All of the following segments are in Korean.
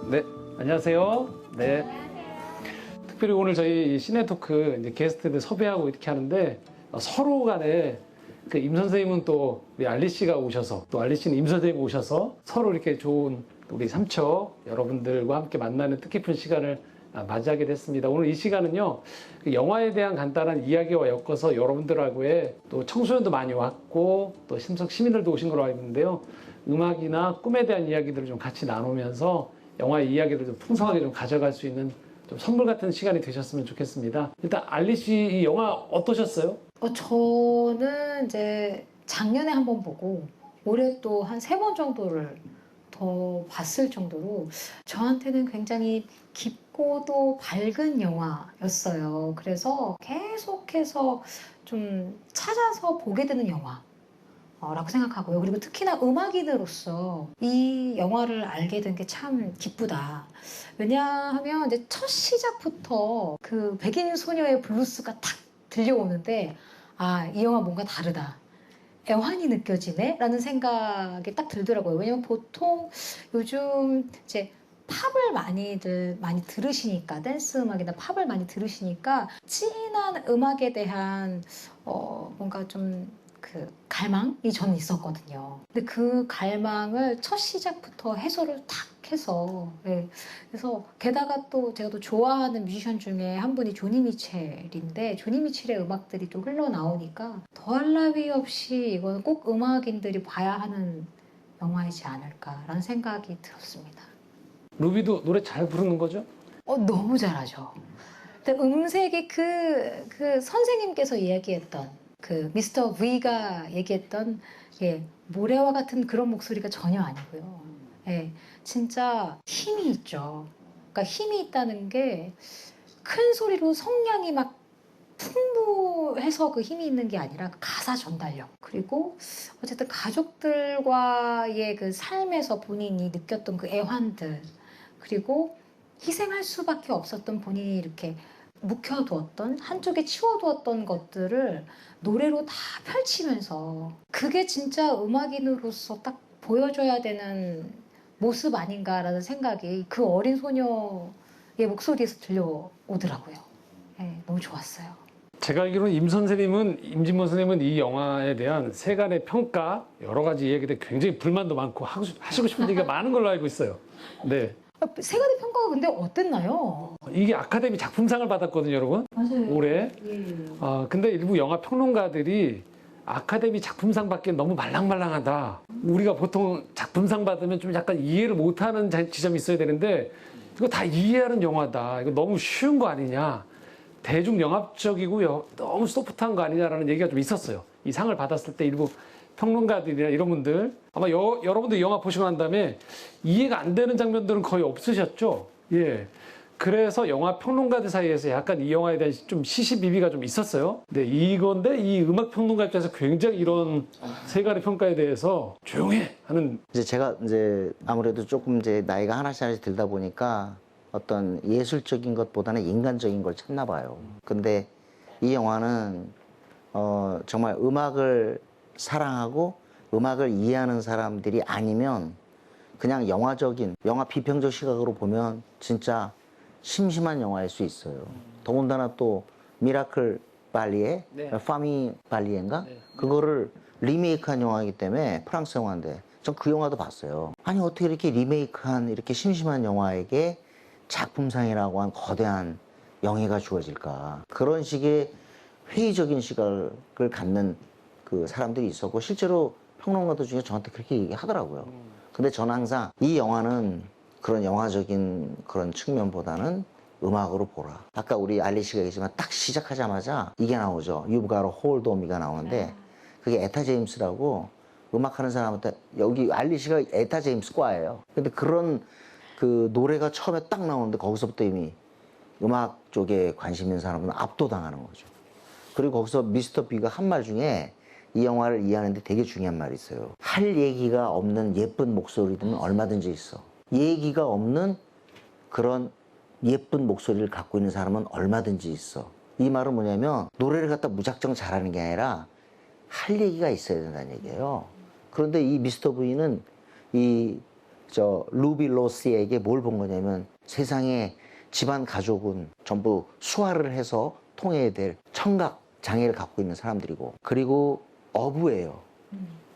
네, 안녕하세요. 네. 특별히 오늘 저희 시네토크 이제 게스트들 섭외하고 이렇게 하는데 서로 간에 그 임 선생님은 또 우리 알리 씨가 오셔서 또 알리 씨는 임 선생님 오셔서 서로 이렇게 좋은 우리 삼척 여러분들과 함께 만나는 뜻깊은 시간을 맞이하게 됐습니다. 오늘 이 시간은요, 그 영화에 대한 간단한 이야기와 엮어서 여러분들하고의 또 청소년도 많이 왔고 또 심석 시민들도 오신 걸로 알고 있는데요. 음악이나 꿈에 대한 이야기들을 좀 같이 나누면서 영화의 이야기를 좀 풍성하게 좀 가져갈 수 있는 좀 선물 같은 시간이 되셨으면 좋겠습니다. 일단 알리 씨 이 영화 어떠셨어요? 저는 이제 작년에 한 번 보고 올해 또 한 3번 정도를 더 봤을 정도로 저한테는 굉장히 깊고도 밝은 영화였어요. 그래서 계속해서 좀 찾아서 보게 되는 영화라고 생각하고요. 그리고 특히나 음악인으로서 이 영화를 알게 된 게 참 기쁘다. 왜냐하면 이제 첫 시작부터 그 백인 소녀의 블루스가 탁 들려오는데 이 영화 뭔가 다르다. 애환이 느껴지네? 라는 생각이 딱 들더라고요. 왜냐면 보통 요즘 이제 팝을 많이 들으시니까, 댄스 음악이나 팝을 많이 들으시니까 진한 음악에 대한 뭔가 좀 그 갈망이 저는 있었거든요. 근데 그 갈망을 첫 시작부터 해소를 탁 해서, 그래서 게다가 또 제가 또 좋아하는 뮤지션 중에 한 분이 조니 미첼인데 조니 미첼의 음악들이 또 흘러나오니까 더할 나위 없이 이거는 꼭 음악인들이 봐야 하는 영화이지 않을까라는 생각이 들었습니다. 루비도 노래 잘 부르는 거죠? 너무 잘하죠. 근데 음색이 그 선생님께서 이야기했던 그 미스터 V가 얘기했던 모래와 같은 그런 목소리가 전혀 아니고요. 진짜 힘이 있죠. 그러니까 힘이 있다는 게 큰 소리로 성량이 막 풍부해서 그 힘이 있는 게 아니라 그 가사 전달력, 그리고 어쨌든 가족들과의 그 삶에서 본인이 느꼈던 그 애환들, 그리고 희생할 수밖에 없었던 본인이 이렇게 묵혀두었던, 한쪽에 치워두었던 것들을 노래로 다 펼치면서 그게 진짜 음악인으로서 딱 보여줘야 되는 모습 아닌가라는 생각이 그 어린 소녀의 목소리에서 들려오더라고요. 너무 좋았어요. 제가 알기로는 임진모 선생님은 이 영화에 대한 세간의 평가, 여러 가지 얘기들 굉장히 불만도 많고 하시고 싶은 얘기가 많은 걸로 알고 있어요. 네. 세간의 평가가 근데 어땠나요? 이게 아카데미 작품상을 받았거든요, 여러분. 맞아요. 올해. 근데 일부 영화 평론가들이 아카데미 작품상 받기엔 너무 말랑말랑하다. 우리가 보통 작품상 받으면 좀 약간 이해를 못하는 지점이 있어야 되는데 이거 다 이해하는 영화다. 이거 너무 쉬운 거 아니냐. 대중영합적이고 너무 소프트한 거 아니냐라는 얘기가 좀 있었어요. 이 상을 받았을 때 일부 평론가들이나 이런 분들 아마 여러분들 영화 보시고 난 다음에 이해가 안 되는 장면들은 거의 없으셨죠? 예. 그래서 영화 평론가들 사이에서 약간 이 영화에 대한 좀 시시비비가 좀 있었어요. 네, 이건데 이 음악 평론가 입장에서 굉장히 이런 세간의 평가에 대해서 조용해 하는. 이제 제가 이제 아무래도 조금 이제 나이가 하나씩 들다 보니까 어떤 예술적인 것보다는 인간적인 걸 찾나 봐요. 근데 이 영화는 정말 음악을 사랑하고 음악을 이해하는 사람들이 아니면 그냥 영화 비평적 시각으로 보면 진짜 심심한 영화일 수 있어요. 더군다나 또 미라클 발리에 파미 발리에인가? 그거를 리메이크한 영화이기 때문에 프랑스 영화인데 전 그 영화도 봤어요. 아니 어떻게 이렇게 리메이크한 이렇게 심심한 영화에게 작품상이라고 한 거대한 영예가 주어질까? 그런 식의 회의적인 시각을 갖는 그 사람들이 있었고 실제로 평론가들 중에 저한테 그렇게 얘기하더라고요. 근데 저는 항상 이 영화는 그런 영화적인 그런 측면보다는 음악으로 보라. 아까 우리 알리 씨가 얘기했지만 딱 시작하자마자 이게 나오죠. You've Got a Hold on Me가 나오는데 그게 에타 제임스라고 음악하는 사람한테 여기 알리 씨가 에타 제임스 과예요. 근데 그런 그 노래가 처음에 딱 나오는데 거기서부터 이미 음악 쪽에 관심 있는 사람은 압도당하는 거죠. 그리고 거기서 미스터 B가 한 말 중에 이 영화를 이해하는데 되게 중요한 말이 있어요. 할 얘기가 없는 예쁜 목소리는 얼마든지 있어. 얘기가 없는 그런 예쁜 목소리를 갖고 있는 사람은 얼마든지 있어. 이 말은 뭐냐면 노래를 갖다 무작정 잘하는 게 아니라 할 얘기가 있어야 된다는 얘기예요. 그런데 이 미스터 V는 이 저 루비 로스에게 뭘 본 거냐면 세상에 집안 가족은 전부 수화를 해서 통해야 될 청각 장애를 갖고 있는 사람들이고 그리고 어부예요.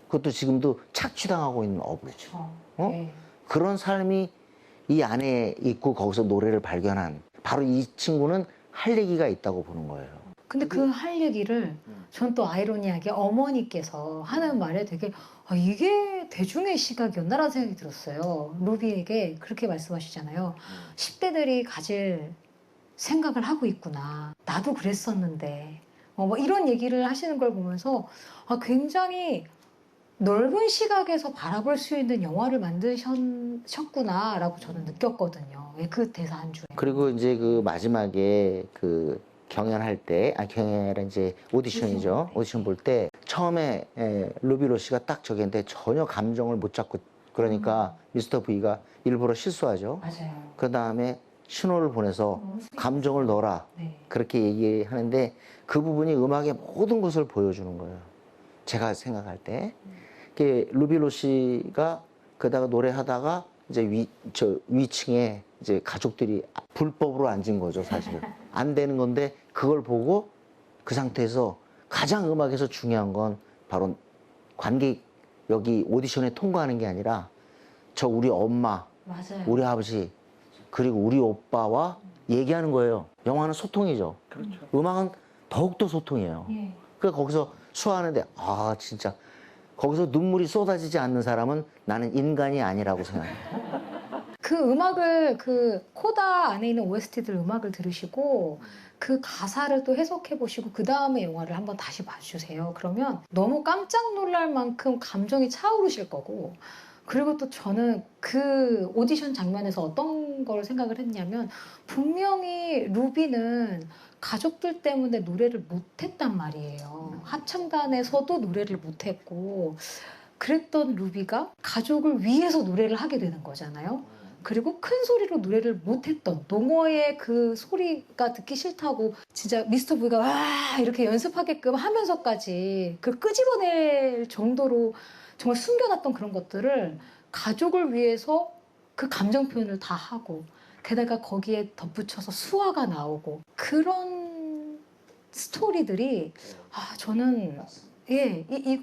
그것도 지금도 착취당하고 있는 어부. 그렇죠. 어? 네. 그런 삶이 이 안에 있고 거기서 노래를 발견한 바로 이 친구는 할 얘기가 있다고 보는 거예요. 근데 그 할 얘기를 전 또 아이러니하게 어머니께서 하는 말에 되게 이게 대중의 시각이었나라는 생각이 들었어요. 루비에게 그렇게 말씀하시잖아요. 10대들이 가질 생각을 하고 있구나. 나도 그랬었는데. 뭐 이런 얘기를 하시는 걸 보면서 굉장히 넓은 시각에서 바라볼 수 있는 영화를 만드셨구나라고 저는 느꼈거든요. 그 대사 한 줄에. 그리고 이제 그 마지막에 그 경연할 때, 경연이라 이제 오디션이죠. 오디션 볼 때 처음에 루비 로시가 딱 저기 했는데 전혀 감정을 못 잡고 그러니까 미스터 V가 일부러 실수하죠. 맞아요. 그 다음에 신호를 보내서 감정을 넣어라. 네. 그렇게 얘기하는데 그 부분이 음악의 모든 것을 보여주는 거예요. 제가 생각할 때. 루비 로시가 그다가 노래하다가 이제 위층에 이제 가족들이 불법으로 앉은 거죠, 사실. 안 되는 건데 그걸 보고 그 상태에서 가장 음악에서 중요한 건 바로 관객 여기 오디션에 통과하는 게 아니라 저 우리 엄마, 맞아요. 우리 아버지 그리고 우리 오빠와 얘기하는 거예요. 영화는 소통이죠. 그렇죠. 음악은 더욱더 소통이에요. 예. 그러니까 거기서 수화하는데 진짜 거기서 눈물이 쏟아지지 않는 사람은 나는 인간이 아니라고 생각해요. 그 음악을 그 코다 안에 있는 OST들 음악을 들으시고 그 가사를 또 해석해 보시고 그 다음에 영화를 한번 다시 봐주세요. 그러면 너무 깜짝 놀랄 만큼 감정이 차오르실 거고 그리고 또 저는 그 오디션 장면에서 어떤 걸 생각을 했냐면 분명히 루비는 가족들 때문에 노래를 못했단 말이에요. 합창단에서도 노래를 못했고 그랬던 루비가 가족을 위해서 노래를 하게 되는 거잖아요. 그리고 큰 소리로 노래를 못했던 농어의 그 소리가 듣기 싫다고 진짜 미스터 V가 와 이렇게 연습하게끔 하면서까지 그 끄집어낼 정도로 정말 숨겨놨던 그런 것들을 가족을 위해서 그 감정 표현을 다 하고 게다가 거기에 덧붙여서 수화가 나오고 그런 스토리들이 저는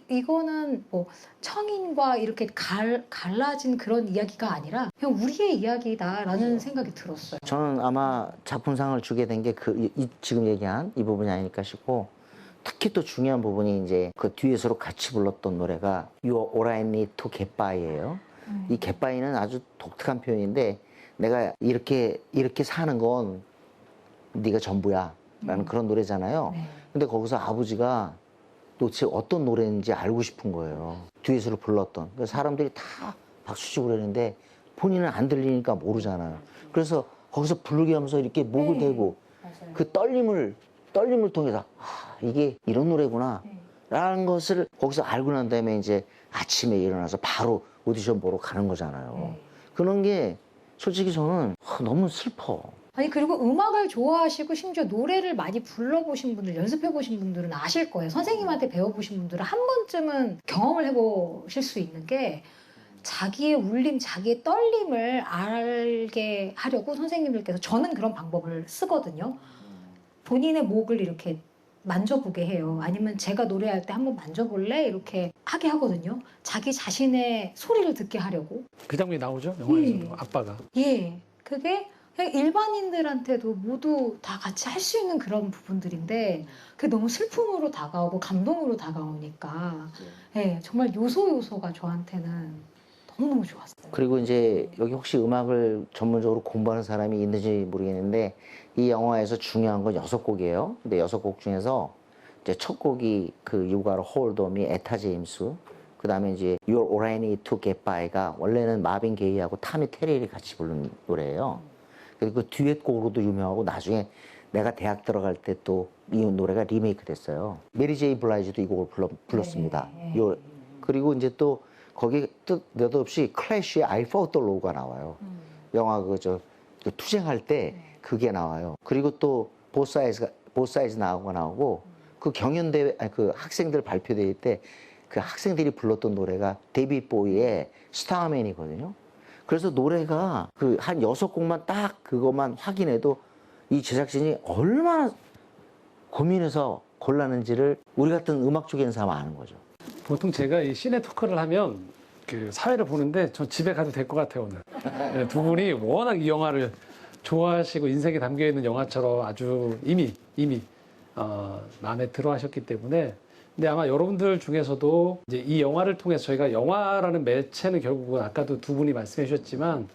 이거는 뭐 청인과 이렇게 갈라진 그런 이야기가 아니라 그냥 우리의 이야기다라는 생각이 들었어요. 저는 아마 작품상을 주게 된 게 지금 얘기한 이 부분이 아닐까 싶고 특히 또 중요한 부분이 이제 그 듀엣으로 같이 불렀던 노래가 You All I Need to Get By예요. 이 Get By는 아주 독특한 표현인데 내가 이렇게 사는 건 네가 전부야 라는 그런 노래잖아요. 네. 근데 거기서 아버지가 도대체 어떤 노래인지 알고 싶은 거예요. 듀엣으로 불렀던. 그래서 사람들이 다 박수치고 그러는데 본인은 안 들리니까 모르잖아요. 그래서 거기서 부르게 하면서 이렇게 목을 대고 맞아요. 그 떨림을 통해서 이게 이런 노래구나 라는 것을 거기서 알고 난 다음에 이제 아침에 일어나서 바로 오디션 보러 가는 거잖아요. 그런 게 솔직히 저는 너무 슬퍼. 아니 그리고 음악을 좋아하시고 심지어 노래를 많이 불러보신 분들 연습해보신 분들은 아실 거예요. 선생님한테 배워보신 분들은 한 번쯤은 경험을 해보실 수 있는 게 자기의 울림, 자기의 떨림을 알게 하려고 선생님들께서 저는 그런 방법을 쓰거든요. 본인의 목을 이렇게 만져보게 해요. 아니면 제가 노래할 때 한번 만져볼래? 이렇게 하게 하거든요. 자기 자신의 소리를 듣게 하려고. 그 장면이 나오죠? 영화에서 아빠가. 그게 그냥 일반인들한테도 모두 다 같이 할 수 있는 그런 부분들인데 그게 너무 슬픔으로 다가오고 감동으로 다가오니까 정말 요소가 저한테는 너무너무 좋았어요. 그리고 이제 여기 혹시 음악을 전문적으로 공부하는 사람이 있는지 모르겠는데 이 영화에서 중요한 건 6곡이에요. 근데 6곡 중에서 이제 첫 곡이 그 You Gotta Hold On이 에타 제임스, 그 다음에 이제 You're All I Need to Get By가 원래는 마빈 게이하고 타미 테릴이 같이 부른 노래예요. 그리고 듀엣곡으로도 유명하고 나중에 내가 대학 들어갈 때 또 이 노래가 리메이크 됐어요. 메리 제이 블라이즈도 이 곡을 불렀습니다. 그리고 이제 또 거기에 또 느닷없이 클래쉬의 I Fought the Law가 나와요. 영화 그 투쟁할 때 그게 나와요. 그리고 또 보사이즈 나오고 그 경연대회 그 학생들 발표대회 때 그 학생들이 불렀던 노래가 데이빗 보이의 스타맨이거든요. 그래서 노래가 그 한 6곡만 딱 그것만 확인해도 이 제작진이 얼마나 고민해서 골랐는지를 우리 같은 음악 쪽에 있는 사람은 아는 거죠. 보통 제가 이 시네 토크를 하면 그 사회를 보는데 저 집에 가도 될 것 같아요, 오늘. 네, 두 분이 워낙 이 영화를 좋아하시고 인생에 담겨 있는 영화처럼 아주 이미 마음에 들어 하셨기 때문에. 근데 아마 여러분들 중에서도 이제 이 영화를 통해서 저희가 영화라는 매체는 결국은 아까도 두 분이 말씀해 주셨지만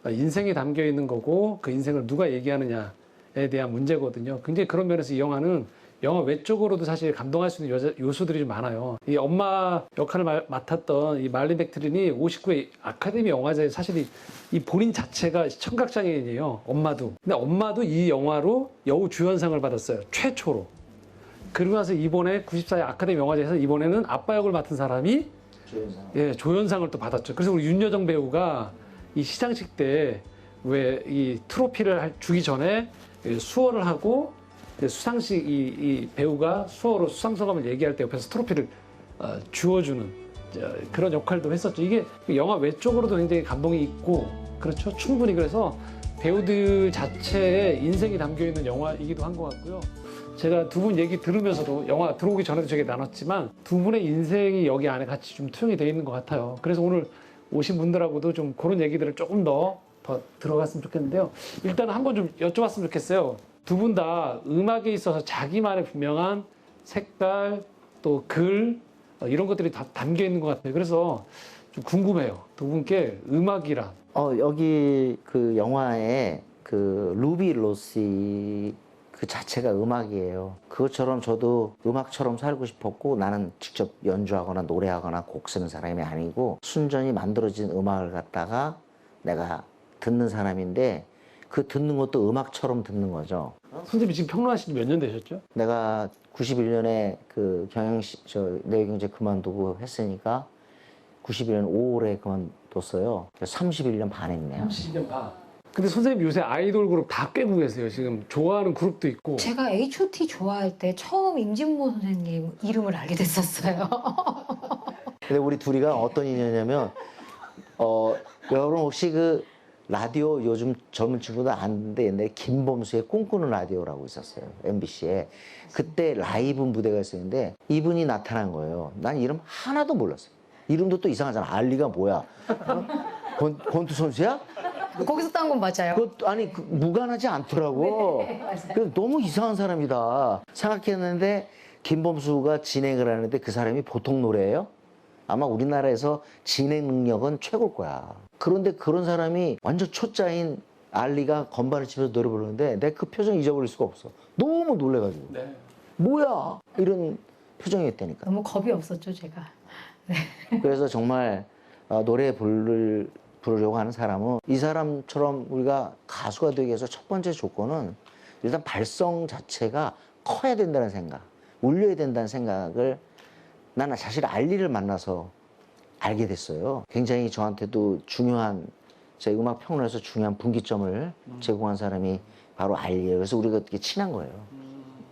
인생이 담겨 있는 거고 그 인생을 누가 얘기하느냐에 대한 문제거든요. 굉장히 그런 면에서 이 영화는 영화 외적으로도 사실 감동할 수 있는 요소들이 좀 많아요. 이 엄마 역할을 맡았던 이 말린 백트린이 59회 아카데미 영화제에 사실 이 본인 자체가 청각장애인이에요. 엄마도. 근데 엄마도 이 영화로 여우 주연상을 받았어요. 최초로. 그리고 나서 이번에 94회 아카데미 영화제에서 이번에는 아빠 역을 맡은 사람이 조연상을 또 받았죠. 그래서 우리 윤여정 배우가 이 시상식 때 왜 이 트로피를 주기 전에 수어를 하고 수상식 이 배우가 수어로 수상소감을 얘기할 때 옆에서 트로피를 주워주는 그런 역할도 했었죠. 이게 영화 외적으로도 굉장히 감동이 있고 그렇죠. 충분히 그래서 배우들 자체의 인생이 담겨 있는 영화이기도 한 것 같고요. 제가 두 분 얘기 들으면서도 영화 들어오기 전에도 저게 나눴지만 두 분의 인생이 여기 안에 같이 좀 투영이 되어 있는 것 같아요. 그래서 오늘 오신 분들하고도 좀 그런 얘기들을 조금 더 들어갔으면 좋겠는데요. 일단 한번 좀 여쭤봤으면 좋겠어요. 두 분 다 음악에 있어서 자기만의 분명한 색깔 또 글 이런 것들이 다 담겨 있는 것 같아요. 그래서 좀 궁금해요. 두 분께 음악이란 여기 그 영화에 그 루비 로시 그 자체가 음악이에요. 그것처럼 저도 음악처럼 살고 싶었고 나는 직접 연주하거나 노래하거나 곡 쓰는 사람이 아니고 순전히 만들어진 음악을 갖다가 내가 듣는 사람인데 그 듣는 것도 음악처럼 듣는 거죠. 선생님이 지금 평론하신 지 몇 년 되셨죠? 내가 91년에 그 내외경제 그만두고 했으니까 91년 5월에 그만뒀어요. 31년 반 했네요. 32년 반. 근데 선생님 요새 아이돌 그룹 다 꿰고 계세요. 지금 좋아하는 그룹도 있고. 제가 H.O.T 좋아할 때 처음 임진모 선생님 이름을 알게 됐었어요. 근데 우리 둘이가 어떤 인연이냐면 여러분 혹시 그 라디오 요즘 젊은 친구들 아는데 옛날에 김범수의 꿈꾸는 라디오라고 있었어요. MBC에. 그때 라이브 무대가 있었는데 이분이 나타난 거예요. 난 이름 하나도 몰랐어요. 이름도 또 이상하잖아. 알리가 뭐야? 권투 선수야? 거기서 딴 건 맞아요. 무관하지 않더라고. 그래서 너무 이상한 사람이다 생각했는데 김범수가 진행을 하는데 그 사람이 보통 노래예요? 아마 우리나라에서 진행 능력은 최고일 거야. 그런데 그런 사람이 완전 초짜인 알리가 건반을 치면서 노래 부르는데 내가 그 표정 잊어버릴 수가 없어. 너무 놀래가지고. 네. 뭐야? 이런 표정이었다니까. 너무 겁이 없었죠, 제가. 그래서 정말 노래 부르려고 하는 사람은 이 사람처럼 우리가 가수가 되기 위해서 첫 번째 조건은 일단 발성 자체가 커야 된다는 생각, 울려야 된다는 생각을 나는 사실 알리를 만나서 알게 됐어요. 굉장히 저한테도 중요한, 제 음악 평론에서 중요한 분기점을 제공한 사람이 바로 알리예요. 그래서 우리가 되게 친한 거예요.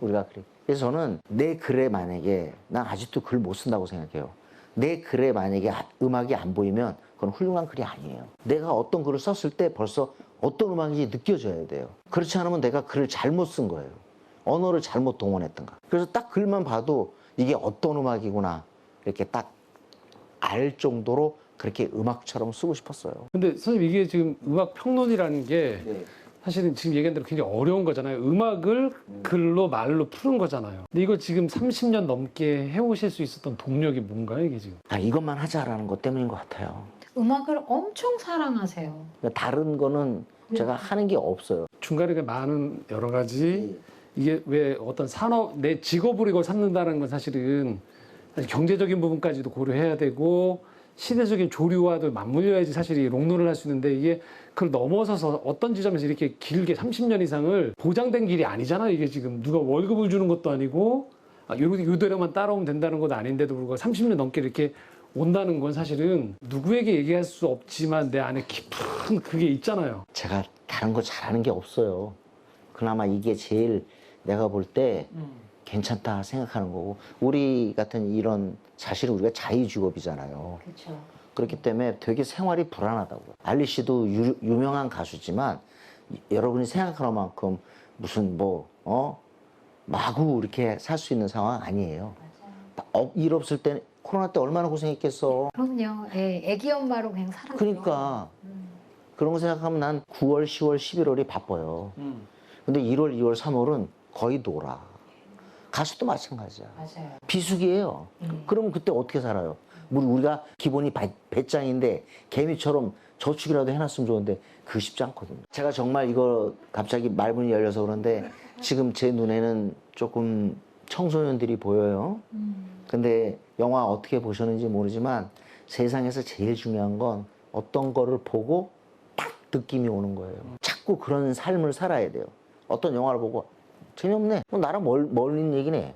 우리가 그래. 그래서 저는 내 글에 만약에, 난 아직도 글 못 쓴다고 생각해요. 내 글에 만약에 음악이 안 보이면 그건 훌륭한 글이 아니에요. 내가 어떤 글을 썼을 때 벌써 어떤 음악인지 느껴져야 돼요. 그렇지 않으면 내가 글을 잘못 쓴 거예요. 언어를 잘못 동원했던가. 그래서 딱 글만 봐도 이게 어떤 음악이구나 이렇게 딱 알 정도로 그렇게 음악처럼 쓰고 싶었어요. 근데 선생님 이게 지금 음악 평론이라는 게 네. 사실은 지금 얘기한 대로 굉장히 어려운 거잖아요. 음악을 글로 말로 푸는 거잖아요. 근데 이거 지금 30년 넘게 해오실 수 있었던 동력이 뭔가요, 이게 지금? 이것만 하자라는 것 때문인 것 같아요. 음악을 엄청 사랑하세요. 그러니까 다른 거는 제가 하는 게 없어요. 중간에 많은 여러 가지 이게 왜 어떤 산업, 내 직업으로 이걸 삼는다는 건 사실은 경제적인 부분까지도 고려해야 되고 시대적인 조류와도 맞물려야지 사실 롱런을 할 수 있는데 이게 그걸 넘어서서 어떤 지점에서 이렇게 길게 30년 이상을 보장된 길이 아니잖아요. 이게 지금 누가 월급을 주는 것도 아니고 요대로만 따라오면 된다는 것도 아닌데도 불구하고 30년 넘게 이렇게 온다는 건 사실은 누구에게 얘기할 수 없지만 내 안에 깊은 그게 있잖아요. 제가 다른 거 잘하는 게 없어요. 그나마 이게 제일 내가 볼 때 괜찮다 생각하는 거고 우리 같은 이런 사실은 우리가 자유직업이잖아요. 그렇죠. 그렇기 때문에 되게 생활이 불안하다고요. 알리 씨도 유명한 가수지만 여러분이 생각하는 만큼 무슨 마구 이렇게 살 수 있는 상황 아니에요. 일 없을 때 코로나 때 얼마나 고생했겠어. 그럼요. 예, 애기 엄마로 그냥 살았죠. 그러니까 그런 거 생각하면 난 9월, 10월, 11월이 바빠요. 근데 1월, 2월, 3월은 거의 놀아. 가수도 마찬가지야. 맞아요. 비수기예요. 그러면 그때 어떻게 살아요? 우리가 기본이 배짱인데 개미처럼 저축이라도 해놨으면 좋은데 그거 쉽지 않거든요. 제가 정말 이거 갑자기 말문이 열려서 그런데 지금 제 눈에는 조금 청소년들이 보여요. 근데 영화 어떻게 보셨는지 모르지만 세상에서 제일 중요한 건 어떤 거를 보고 딱 느낌이 오는 거예요. 자꾸 그런 삶을 살아야 돼요. 어떤 영화를 보고 재미없네. 나랑 멀린 얘기네.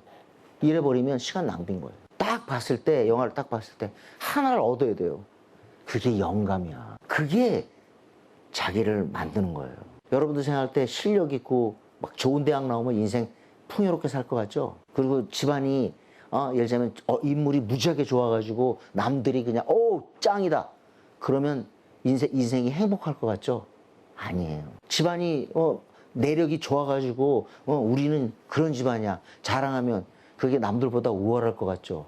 이래버리면 시간 낭비인 거예요. 딱 봤을 때, 영화를 딱 봤을 때 하나를 얻어야 돼요. 그게 영감이야. 그게 자기를 만드는 거예요. 여러분들 생각할 때 실력 있고 막 좋은 대학 나오면 인생 풍요롭게 살 것 같죠? 그리고 집안이 예를 들자면 인물이 무지하게 좋아가지고 남들이 그냥 짱이다. 그러면 인생이 행복할 것 같죠? 아니에요. 집안이 내력이 좋아가지고 우리는 그런 집안이야. 자랑하면 그게 남들보다 우월할 것 같죠?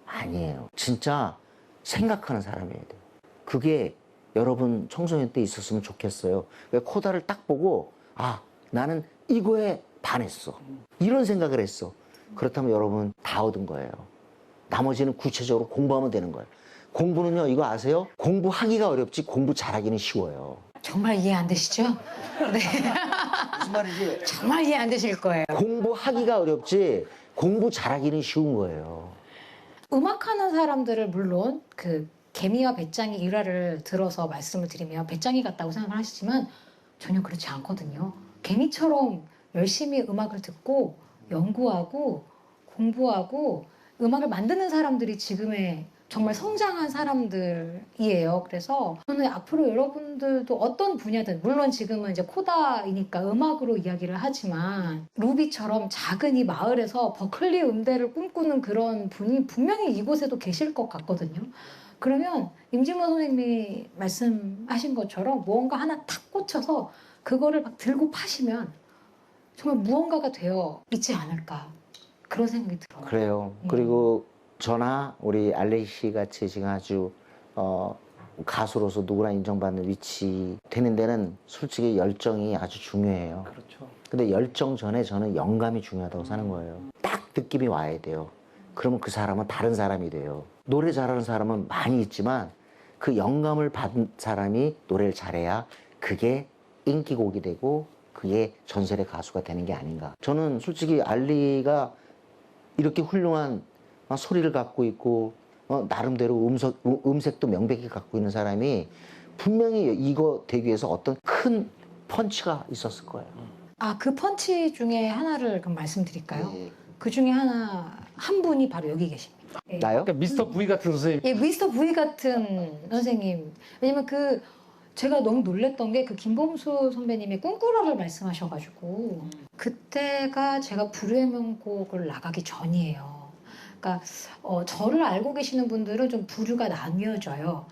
아니에요. 진짜 생각하는 사람이어야 돼요. 그게 여러분 청소년 때 있었으면 좋겠어요. 코다를 딱 보고 나는 이거에 반했어. 이런 생각을 했어. 그렇다면 여러분 다 얻은 거예요. 나머지는 구체적으로 공부하면 되는 거예요. 공부는요, 이거 아세요? 공부하기가 어렵지 공부 잘하기는 쉬워요. 정말 이해 안 되시죠? 네. 무슨 말인지 정말 이해 안 되실 거예요. 공부하기가 어렵지 공부 잘하기는 쉬운 거예요. 음악하는 사람들을 물론 그 개미와 배짱이 일화를 들어서 말씀을 드리면 배짱이 같다고 생각을 하시지만 전혀 그렇지 않거든요. 개미처럼 열심히 음악을 듣고 연구하고 공부하고 음악을 만드는 사람들이 지금의 정말 성장한 사람들이에요. 그래서 저는 앞으로 여러분들도 어떤 분야든 물론 지금은 이제 코다이니까 음악으로 이야기를 하지만 루비처럼 작은 이 마을에서 버클리 음대를 꿈꾸는 그런 분이 분명히 이곳에도 계실 것 같거든요. 그러면 임진모 선생님이 말씀하신 것처럼 무언가 하나 탁 꽂혀서 그거를 막 들고 파시면 정말 무언가가 되어 있지 않을까 그런 생각이 들어요. 그래요. 그리고 저나 우리 알레 씨 같이 지금 아주 가수로서 누구나 인정받는 위치 되는 데는 솔직히 열정이 아주 중요해요. 그렇죠. 근데 열정 전에 저는 영감이 중요하다고 사는 거예요. 딱 느낌이 와야 돼요. 그러면 그 사람은 다른 사람이 돼요. 노래 잘하는 사람은 많이 있지만 그 영감을 받은 사람이 노래를 잘해야 그게 인기곡이 되고 그게 전설의 가수가 되는 게 아닌가. 저는 솔직히 알리가 이렇게 훌륭한 소리를 갖고 있고 나름대로 음색도 명백히 갖고 있는 사람이 분명히 이거 되기 위해서 어떤 큰 펀치가 있었을 거예요. 그 펀치 중에 하나를 그럼 말씀드릴까요? 예. 그 중에 한 분이 바로 여기 계십니다. 예. 나요? 그러니까 미스터 V 같은 선생님. 예, 미스터 V 같은 선생님. 왜냐면 제가 너무 놀랬던 게 그 김범수 선배님이 꿈꾸러를 말씀하셔가지고 그때가 제가 불후의 명곡을 나가기 전이에요. 그러니까 저를 알고 계시는 분들은 좀 부류가 나뉘어져요.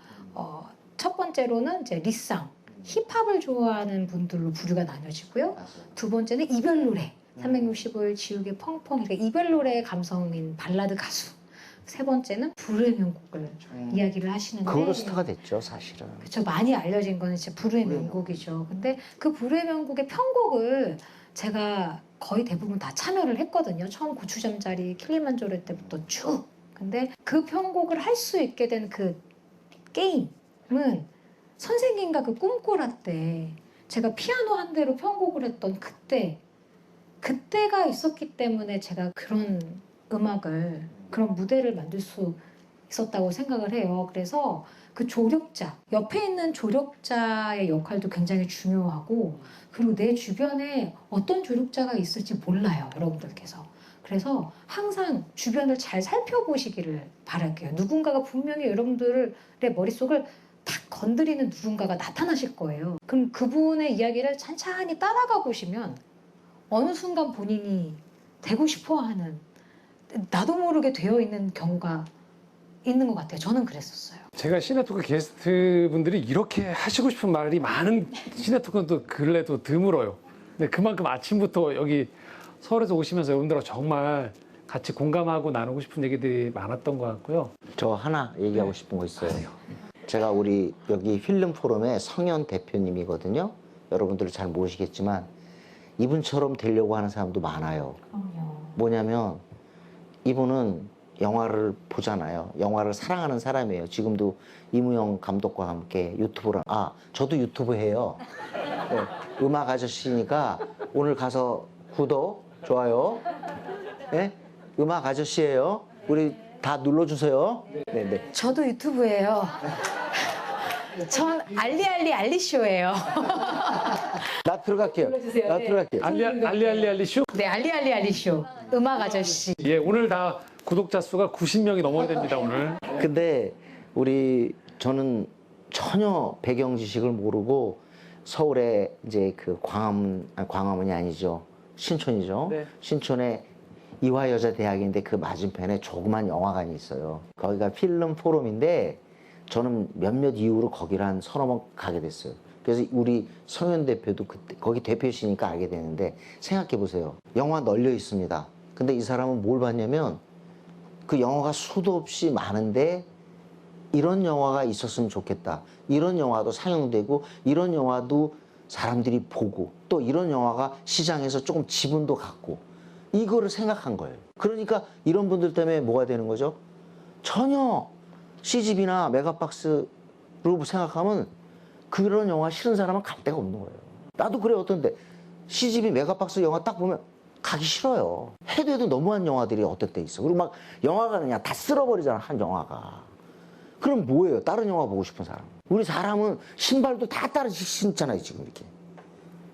첫 번째로는 이제 리쌍, 힙합을 좋아하는 분들로 부류가 나뉘어지고요. 두 번째는 이별 노래, 365일 지우개 펑펑, 그러니까 이별 노래의 감성인 발라드 가수. 세 번째는 불후의 명곡을 이야기를 하시는데 그걸로 스타가 됐죠, 사실은. 그렇죠. 많이 알려진 거는 진짜 불후의 명곡이죠. 근데 그 불후의 명곡의 편곡을 제가 거의 대부분 다 참여를 했거든요. 처음 고추잠자리, 킬리만자로 때부터 쭉. 근데 그 편곡을 할 수 있게 된 그 게임은 선생님과 그 꿈꾸라 때 제가 피아노 한 대로 편곡을 했던 그때가 있었기 때문에 제가 그런 음악을 그런 무대를 만들 수 있었다고 생각을 해요. 그래서 그 조력자, 옆에 있는 조력자의 역할도 굉장히 중요하고 그리고 내 주변에 어떤 조력자가 있을지 몰라요, 여러분들께서. 그래서 항상 주변을 잘 살펴보시기를 바랄게요. 누군가가 분명히 여러분들의 머릿속을 탁 건드리는 누군가가 나타나실 거예요. 그럼 그분의 이야기를 찬찬히 따라가 보시면 어느 순간 본인이 되고 싶어하는 나도 모르게 되어 있는 경우가 있는 것 같아요. 저는 그랬었어요. 제가 시네토크 게스트분들이 이렇게 하시고 싶은 말이 많은 시네토크는 또 근래도 드물어요. 근데 그만큼 아침부터 여기 서울에서 오시면서 여러분들하고 정말 같이 공감하고 나누고 싶은 얘기들이 많았던 것 같고요. 저 하나 얘기하고 싶은 거 있어요. 제가 우리 여기 필름 포럼의 성현 대표님이거든요. 여러분들 잘 모르시겠지만 이분처럼 되려고 하는 사람도 많아요. 뭐냐면 이분은 영화를 보잖아요. 영화를 사랑하는 사람이에요. 지금도 이무영 감독과 함께 유튜브를 저도 유튜브 해요. 네, 음악 아저씨니까 오늘 가서 구독, 좋아요. 네? 음악 아저씨예요. 우리 다 눌러주세요. 네네. 저도 유튜브예요. 전 알리쇼예요. 나 들어갈게요. 나 들어갈게요. 알리쇼? 네, 알리쇼. 음악 아저씨. 예, 오늘 다 구독자 수가 90명이 넘어야 됩니다, 오늘. 근데 저는 전혀 배경 지식을 모르고 서울에 이제 그 광화문이 아니죠. 신촌이죠. 네. 신촌에 이화여자대학인데 그 맞은편에 조그만 영화관이 있어요. 거기가 필름 포럼인데 저는 몇몇 이유로 거기를 한 서너 번 가게 됐어요. 그래서 우리 성현 대표도 그때 거기 대표시니까 알게 되는데 생각해 보세요. 영화 널려 있습니다. 근데 이 사람은 뭘 봤냐면 그 영화가 수도 없이 많은데 이런 영화가 있었으면 좋겠다. 이런 영화도 상영되고 이런 영화도 사람들이 보고 또 이런 영화가 시장에서 조금 지분도 갖고 이거를 생각한 거예요. 그러니까 이런 분들 때문에 뭐가 되는 거죠? 전혀 CGV나 메가박스로 생각하면 그런 영화 싫은 사람은 갈 데가 없는 거예요. 나도 그래. 어떤데 CGV 메가박스 영화 딱 보면 가기 싫어요. 해도 해도 너무한 영화들이 어떨 때 있어. 그리고 막 영화가 그냥 다 쓸어버리잖아, 한 영화가. 그럼 뭐예요? 다른 영화 보고 싶은 사람. 우리 사람은 신발도 다 다르게 신잖아요, 지금 이렇게.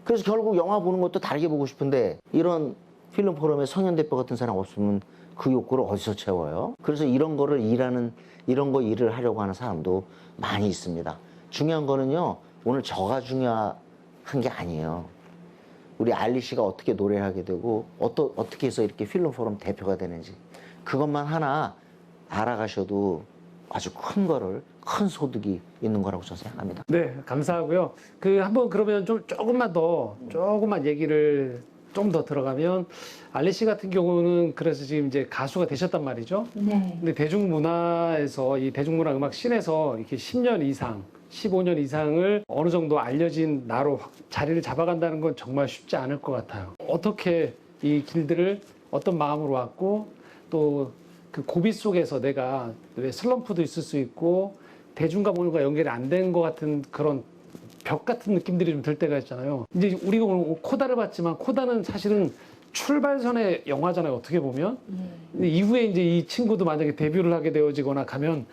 그래서 결국 영화 보는 것도 다르게 보고 싶은데 이런 필름 포럼에 성현 대표 같은 사람 없으면 그 욕구를 어디서 채워요? 그래서 이런 거를 일을 하려고 하는 사람도 많이 있습니다. 중요한 거는요, 오늘 저가 중요한 게 아니에요. 우리 알리 씨가 어떻게 노래를 하게 되고 어떻게 해서 이렇게 필름 포럼 대표가 되는지 그것만 하나 알아가셔도 아주 큰 소득이 있는 거라고 저는 생각합니다. 네, 감사하고요. 한번 그러면 조금만 얘기를 좀 더 들어가면 알리 씨 같은 경우는 그래서 지금 이제 가수가 되셨단 말이죠. 네. 근데 대중문화에서 이 대중문화 음악 씬에서 이렇게 10년 이상, 15년 이상을 어느 정도 알려진 나로 자리를 잡아간다는 건 정말 쉽지 않을 것 같아요. 어떻게 이 길들을 어떤 마음으로 왔고 또 그 고비 속에서 내가 왜 슬럼프도 있을 수 있고 대중과 뭔가 연결이 안 된 것 같은 그런 벽 같은 느낌들이 좀 들 때가 있잖아요. 이제 우리가 오늘 코다를 봤지만 코다는 사실은 출발선의 영화잖아요. 어떻게 보면. 근데 이후에 이제 이 친구도 만약에 데뷔를 하게 되어지거나 가면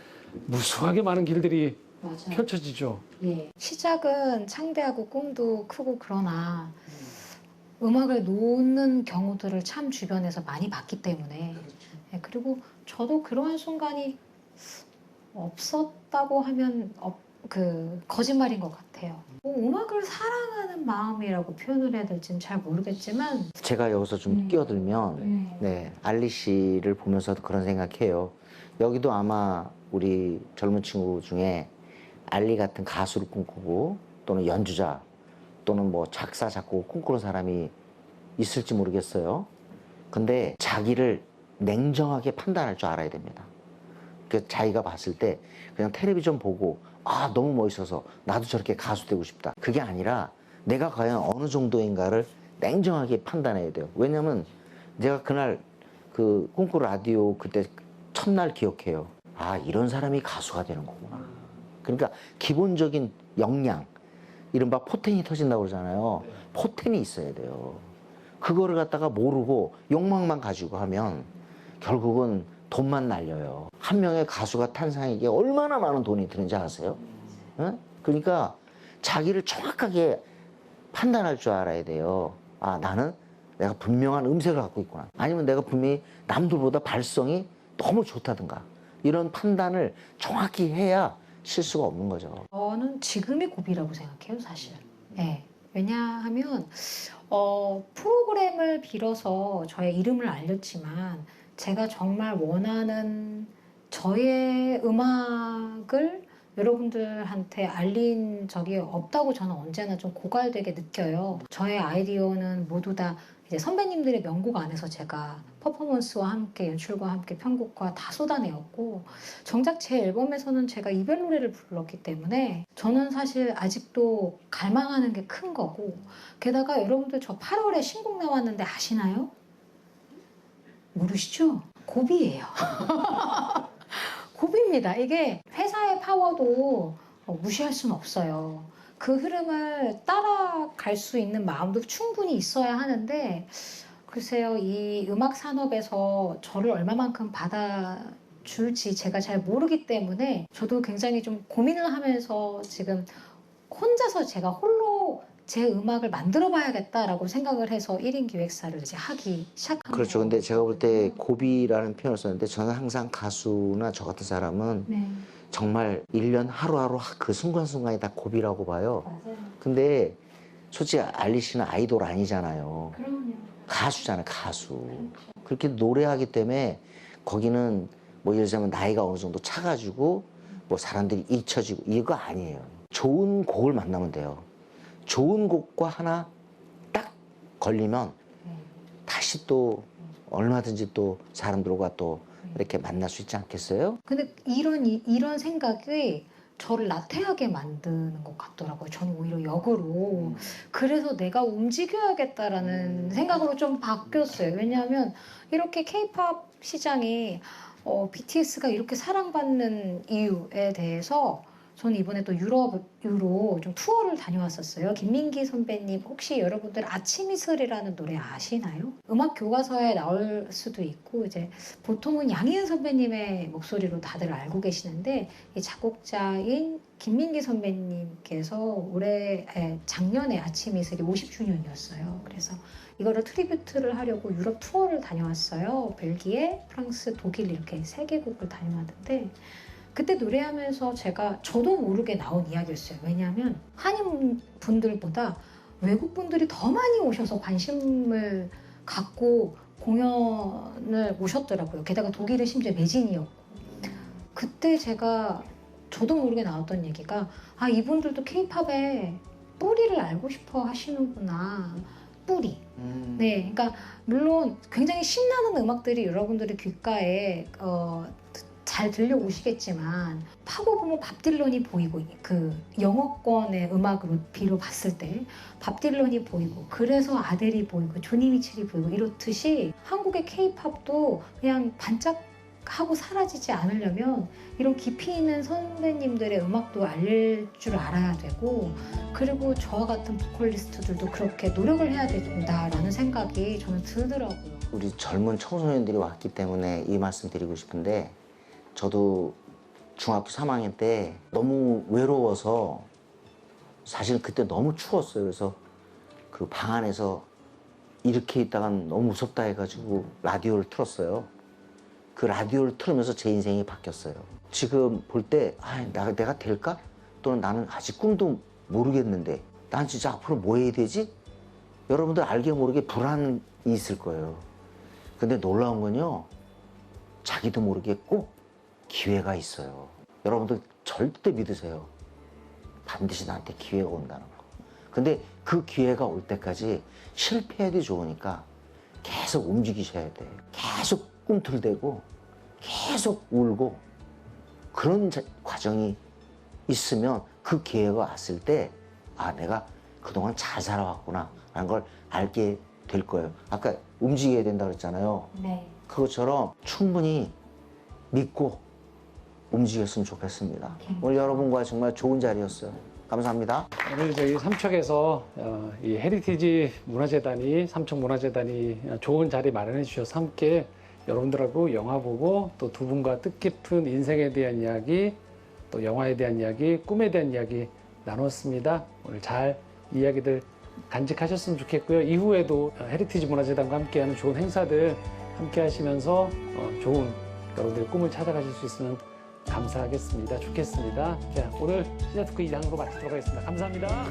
무수하게 많은 길들이 맞아요. 펼쳐지죠. 예. 시작은 창대하고 꿈도 크고 그러나 음악을 놓는 경우들을 참 주변에서 많이 봤기 때문에 예, 그리고 저도 그러한 순간이 없었다고 하면 거짓말인 것 같아요. 음악을 사랑하는 마음이라고 표현을 해야 될지는 잘 모르겠지만 제가 여기서 좀 끼어들면 네, 알리 씨를 보면서도 그런 생각해요. 여기도 아마 우리 젊은 친구 중에 알리 같은 가수를 꿈꾸고 또는 연주자 또는 뭐 작사 작곡 꿈꾸는 사람이 있을지 모르겠어요. 근데 자기를 냉정하게 판단할 줄 알아야 됩니다. 그 자기가 봤을 때 그냥 텔레비전 보고 너무 멋있어서 나도 저렇게 가수 되고 싶다. 그게 아니라 내가 과연 어느 정도인가를 냉정하게 판단해야 돼요. 왜냐면 제가 그날 그 꿈꾸는 라디오 그때 첫날 기억해요. 이런 사람이 가수가 되는 거구나. 그러니까 기본적인 역량, 이른바 포텐이 터진다고 그러잖아요. 포텐이 있어야 돼요. 그거를 갖다가 모르고 욕망만 가지고 하면 결국은 돈만 날려요. 한 명의 가수가 탄생하기에 얼마나 많은 돈이 드는지 아세요? 응? 그러니까 자기를 정확하게 판단할 줄 알아야 돼요. 나는 내가 분명한 음색을 갖고 있구나. 아니면 내가 분명히 남들보다 발성이 너무 좋다든가. 이런 판단을 정확히 해야 실수가 없는 거죠. 저는 지금이 고비라고 생각해요, 사실. 예. 왜냐하면 프로그램을 빌어서 저의 이름을 알렸지만 제가 정말 원하는 저의 음악을 여러분들한테 알린 적이 없다고 저는 언제나 좀 고갈되게 느껴요. 저의 아이디어는 모두 다 이제 선배님들의 명곡 안에서 제가 퍼포먼스와 함께 연출과 함께 편곡과 다 쏟아내었고 정작 제 앨범에서는 제가 이별 노래를 불렀기 때문에 저는 사실 아직도 갈망하는 게 큰 거고 게다가 여러분들 저 8월에 신곡 나왔는데 아시나요? 모르시죠? 고비예요. 고비입니다. 이게 회사의 파워도 무시할 수는 없어요. 그 흐름을 따라갈 수 있는 마음도 충분히 있어야 하는데 글쎄요, 이 음악 산업에서 저를 얼마만큼 받아줄지 제가 잘 모르기 때문에 저도 굉장히 좀 고민을 하면서 지금 혼자서 제가 홀로 제 음악을 만들어 봐야겠다라고 생각을 해서 1인 기획사를 이제 하기 시작한 그렇죠. 근데 제가 볼 때 고비라는 표현을 썼는데 저는 항상 가수나 저 같은 사람은 네, 정말 1년 하루하루 그 순간순간이 다 고비라고 봐요. 맞아요. 근데 솔직히 알리 씨는 아이돌 아니잖아요. 그럼요. 가수잖아요, 가수. 그렇게 노래하기 때문에 거기는 뭐 예를 들자면 나이가 어느 정도 차가지고 뭐 사람들이 잊혀지고 이거 아니에요. 좋은 곡을 만나면 돼요. 좋은 곡과 하나 딱 걸리면 다시 또 얼마든지 또 사람들과 또 이렇게 만날 수 있지 않겠어요? 근데 이런 생각이 저를 나태하게 만드는 것 같더라고요. 저는 오히려 역으로. 그래서 내가 움직여야겠다라는 생각으로 좀 바뀌었어요. 왜냐하면 이렇게 케이팝 시장이 BTS가 이렇게 사랑받는 이유에 대해서 저는 이번에 또 유럽으로 좀 투어를 다녀왔었어요. 김민기 선배님 혹시 여러분들 아침 이슬이라는 노래 아시나요? 음악 교과서에 나올 수도 있고 이제 보통은 양희은 선배님의 목소리로 다들 알고 계시는데 이 작곡자인 김민기 선배님께서 작년에 아침 이슬이 50주년이었어요. 그래서 이거를 트리뷰트를 하려고 유럽 투어를 다녀왔어요. 벨기에, 프랑스, 독일 이렇게 3개국을 다녀왔는데 그때 노래하면서 저도 모르게 나온 이야기였어요. 왜냐하면 한인 분들보다 외국 분들이 더 많이 오셔서 관심을 갖고 공연을 오셨더라고요. 게다가 독일은 심지어 매진이었고. 그때 저도 모르게 나왔던 얘기가 이분들도 케이팝의 뿌리를 알고 싶어 하시는구나. 뿌리. 네, 그러니까 물론 굉장히 신나는 음악들이 여러분들의 귓가에 잘 들려오시겠지만 파고 보면 밥 딜런이 보이고 그 영어권의 음악으로 비로 봤을 때 밥 딜런이 보이고 그래서 아델이 보이고 조니 미첼이 보이고 이렇듯이 한국의 케이팝도 그냥 반짝하고 사라지지 않으려면 이런 깊이 있는 선배님들의 음악도 알릴 줄 알아야 되고 그리고 저와 같은 보컬리스트들도 그렇게 노력을 해야 된다라는 생각이 저는 들더라고요. 우리 젊은 청소년들이 왔기 때문에 이 말씀 드리고 싶은데 저도 중학교 3학년 때 너무 외로워서 사실 그때 너무 추웠어요. 그래서 그 방 안에서 이렇게 있다간 너무 무섭다 해가지고 라디오를 틀었어요. 그 라디오를 틀으면서 제 인생이 바뀌었어요. 지금 볼 때 내가 될까? 또는 나는 아직 꿈도 모르겠는데 난 진짜 앞으로 뭐 해야 되지? 여러분들 알게 모르게 불안이 있을 거예요. 근데 놀라운 건요. 자기도 모르게 꼭 기회가 있어요. 여러분들 절대 믿으세요. 반드시 나한테 기회가 온다는 거. 근데 그 기회가 올 때까지 실패해도 좋으니까 계속 움직이셔야 돼요. 계속 꿈틀대고 계속 울고 그런 과정이 있으면 그 기회가 왔을 때 내가 그동안 잘 살아왔구나 라는 걸 알게 될 거예요. 아까 움직여야 된다고 그랬잖아요. 네. 그것처럼 충분히 믿고 움직였으면 좋겠습니다. 오늘 여러분과 정말 좋은 자리였어요. 감사합니다. 오늘 저희 삼척에서 이 헤리티지 문화재단이 삼척문화재단이 좋은 자리 마련해 주셔서 함께 여러분들하고 영화 보고 또 두 분과 뜻깊은 인생에 대한 이야기 또 영화에 대한 이야기 꿈에 대한 이야기 나눴습니다. 오늘 잘 이야기들 간직하셨으면 좋겠고요. 이후에도 헤리티지 문화재단과 함께하는 좋은 행사들 함께 하시면서 좋은 여러분들의 꿈을 찾아가실 수 있으면 감사하겠습니다. 좋겠습니다. 자, 오늘 시작토크 2장으로 마치도록 하겠습니다. 감사합니다.